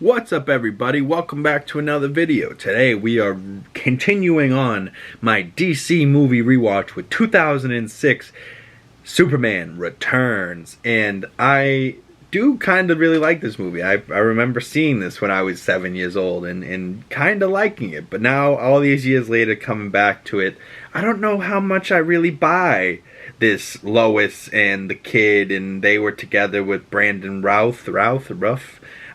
What's up, everybody? Welcome back to another video. Today we are continuing on my DC movie rewatch with 2006 Superman Returns, and I do kind of really like this movie. I remember seeing this when I was 7 years old and kind of liking it, but now all these years later coming back to it, I don't know how much I really buy this Lois and the kid, and they were together with Brandon Routh.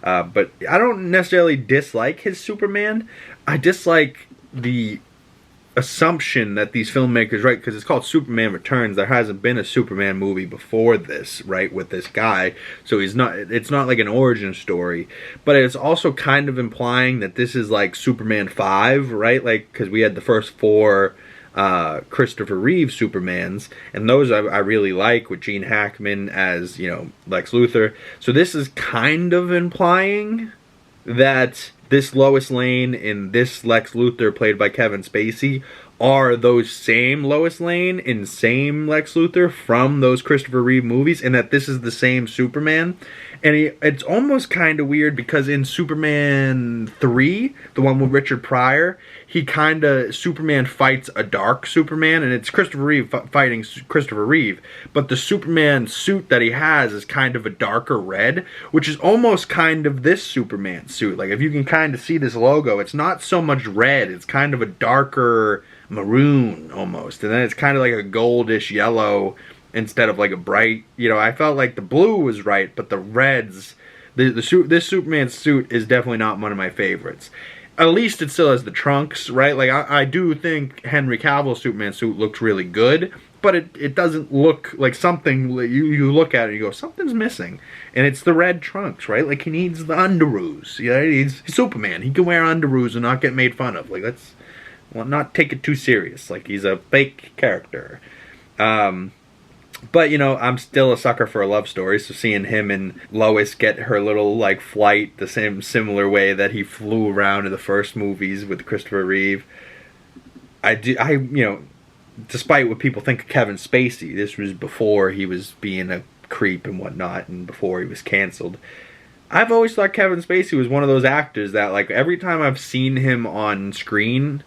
But I don't necessarily dislike his Superman. I dislike the assumption that these filmmakers, right, because it's called Superman Returns. There hasn't been a Superman movie before this, right, with this guy. So it's not like an origin story. But it's also kind of implying that this is like Superman 5, right? Like, because we had the first four Christopher Reeve Supermans, and those I really like, with Gene Hackman as, you know, Lex Luthor. So this is kind of implying that this Lois Lane and this Lex Luthor, played by Kevin Spacey, are those same Lois Lane and same Lex Luthor from those Christopher Reeve movies, and that this is the same Superman. And it's almost kind of weird because in Superman 3, the one with Richard Pryor, Superman fights a dark Superman, and it's Christopher Reeve fighting Christopher Reeve, but the Superman suit that he has is kind of a darker red, which is almost kind of this Superman suit. Like, if you can kind of see this logo, it's not so much red, it's kind of a darker maroon almost, and then it's kind of like a goldish yellow instead of like a bright, you know. I felt like the blue was right, but the reds, this Superman suit is definitely not one of my favorites. At least it still has the trunks, right? Like, I do think Henry Cavill's Superman suit looks really good, but it doesn't look like something, you look at it and you go, something's missing. And it's the red trunks, right? Like, he needs the underoos. Yeah, he's Superman. He can wear underoos and not get made fun of. Like, let's not take it too serious. Like, he's a fake character. But, you know, I'm still a sucker for a love story, so seeing him and Lois get her little, like, flight the similar way that he flew around in the first movies with Christopher Reeve, you know, despite what people think of Kevin Spacey, this was before he was being a creep and whatnot, and before he was canceled. I've always thought Kevin Spacey was one of those actors that, like, every time I've seen him on screen,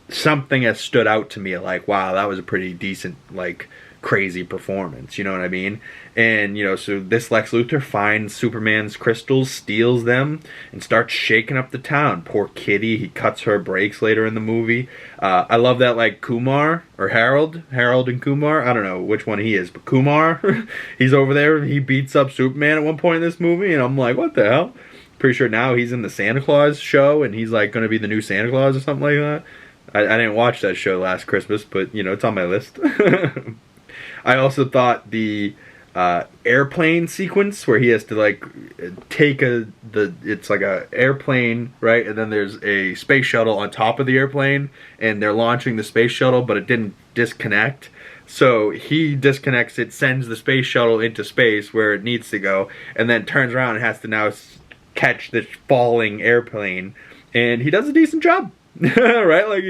something has stood out to me, like, wow, that was a pretty decent, like, crazy performance, you know what I mean? And, you know, so this Lex Luthor finds Superman's crystals, steals them, and starts shaking up the town. Poor Kitty, he cuts her brakes later in the movie. I love that, like, Kumar, or Harold and Kumar, I don't know which one he is, but Kumar, he's over there, he beats up Superman at one point in this movie, and I'm like, what the hell? Pretty sure now he's in the Santa Claus show, and he's, like, going to be the new Santa Claus or something like that. I didn't watch that show last Christmas, but, you know, it's on my list. I also thought the airplane sequence where he has to, like, take it's like a airplane, right, and then there's a space shuttle on top of the airplane, and they're launching the space shuttle, but it didn't disconnect, so he disconnects it, sends the space shuttle into space where it needs to go, and then turns around and has to now catch this falling airplane, and he does a decent job. Right, like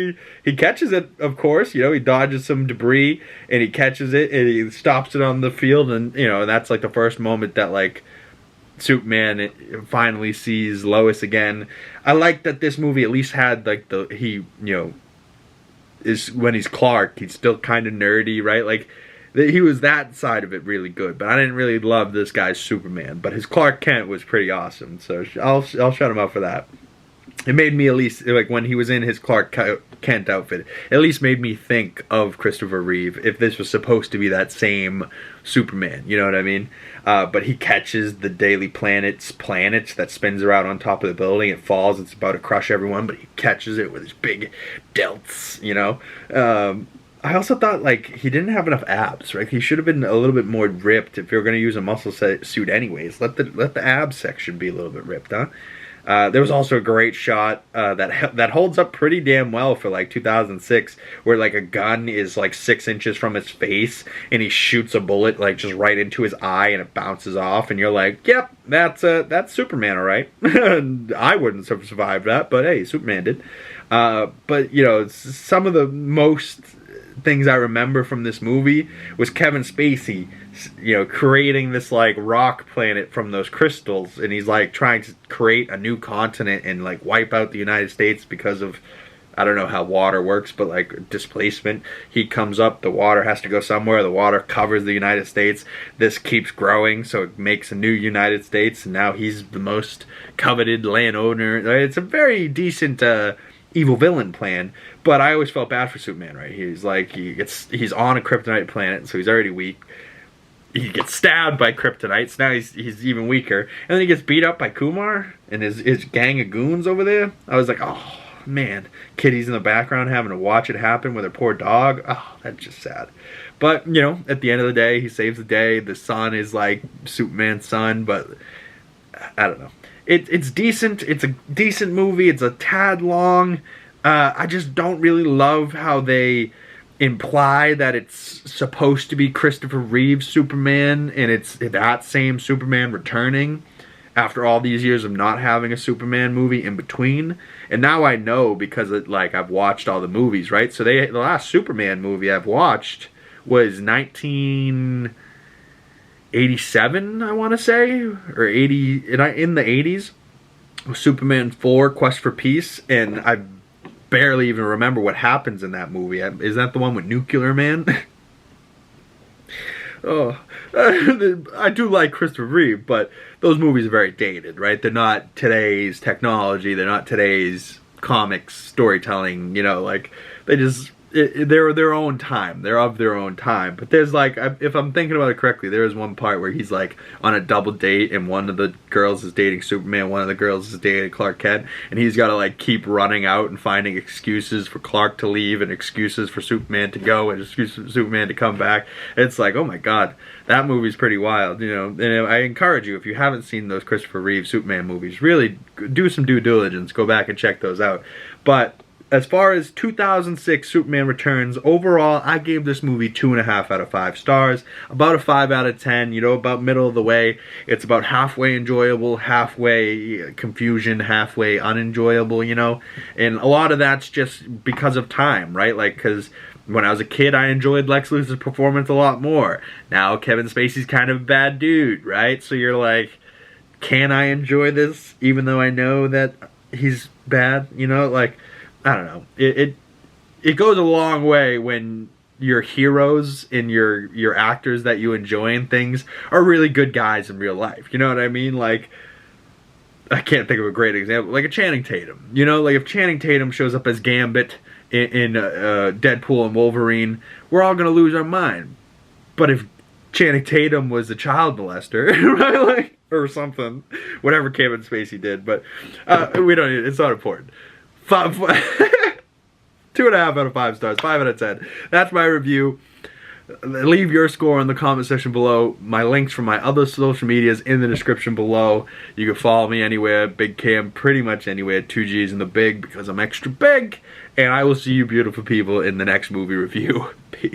he catches it, of course, you know, he dodges some debris and he catches it and he stops it on the field, and, you know, that's like the first moment that, like, Superman finally sees Lois again. I like that this movie at least had, like, you know, is when he's Clark, he's still kind of nerdy, right? Like, he was that side of it really good, but I didn't really love this guy's Superman, but his Clark Kent was pretty awesome, so I'll shut him up for that. It made me, at least, like, when he was in his Clark Kent outfit, it at least made me think of Christopher Reeve, if this was supposed to be that same Superman, you know what I mean? But he catches the Daily Planets that spins around on top of the building. It falls, it's about to crush everyone, but he catches it with his big delts, you know? I also thought, like, he didn't have enough abs, right? He should have been a little bit more ripped. If you're going to use a muscle suit anyways, let the abs section be a little bit ripped, huh? There was also a great shot that holds up pretty damn well for, like, 2006, where, like, a gun is, like, 6 inches from his face, and he shoots a bullet, like, just right into his eye, and it bounces off, and you're like, yep, that's Superman, all right. I wouldn't have survived that, but hey, Superman did. But, you know, some of the most things I remember from this movie was Kevin Spacey, you know, creating this like rock planet from those crystals, and he's like trying to create a new continent and like wipe out the United States because of, I don't know how water works, but like displacement. He comes up, the water has to go somewhere, the water covers the United States. This keeps growing, so it makes a new United States, and now he's the most coveted landowner. It's a very decent evil villain plan, but I always felt bad for Superman, right? He's like, he's on a kryptonite planet, so he's already weak. He gets stabbed by kryptonite, so now he's even weaker. And then he gets beat up by Kumar and his gang of goons over there. I was like, oh man, Kitty's in the background having to watch it happen with her poor dog. Oh, that's just sad. But, you know, at the end of the day, he saves the day. The son is like Superman's son, but I don't know. It's decent. It's a decent movie. It's a tad long. I just don't really love how they imply that it's supposed to be Christopher Reeve's Superman, and it's that same Superman returning after all these years of not having a Superman movie in between. And now I know because I've watched all the movies, right? So the last Superman movie I've watched was 1987, I want to say, or 80, in the 80s. Superman 4, Quest for Peace, and I barely even remember what happens in that movie. Is that the one with Nuclear Man? Oh, I do like Christopher Reeve, but those movies are very dated, right? They're not today's technology. They're not today's comics storytelling. You know, like they're their own time. They're of their own time. But there's like, if I'm thinking about it correctly, there is one part where he's like on a double date, and one of the girls is dating Superman, one of the girls is dating Clark Kent, and he's got to like keep running out and finding excuses for Clark to leave, and excuses for Superman to go, and excuses for Superman to come back. It's like, oh my god, that movie's pretty wild, you know. And I encourage you, if you haven't seen those Christopher Reeve Superman movies, really do some due diligence. Go back and check those out. But as far as 2006 Superman Returns, overall, I gave this movie 2.5 out of 5 stars. About a 5 out of 10, you know, about middle of the way. It's about halfway enjoyable, halfway confusion, halfway unenjoyable, you know. And a lot of that's just because of time, right? Like, because when I was a kid, I enjoyed Lex Luthor's performance a lot more. Now, Kevin Spacey's kind of a bad dude, right? So you're like, can I enjoy this even though I know that he's bad? You know, like, I don't know. It goes a long way when your heroes and your actors that you enjoy in things are really good guys in real life. You know what I mean? Like, I can't think of a great example. Like a Channing Tatum. You know, like if Channing Tatum shows up as Gambit in Deadpool and Wolverine, we're all gonna lose our mind. But if Channing Tatum was a child molester, right, like, or something, whatever Kevin Spacey did, but we don't. It's not important. 2.5 out of 5 stars, 5 out of 10. That's my review. Leave your score in the comment section below. My links for my other social medias in the description below. You can follow me anywhere, Big Cam, pretty much anywhere, 2 G's in the Big because I'm extra big. And I will see you beautiful people in the next movie review. Peace.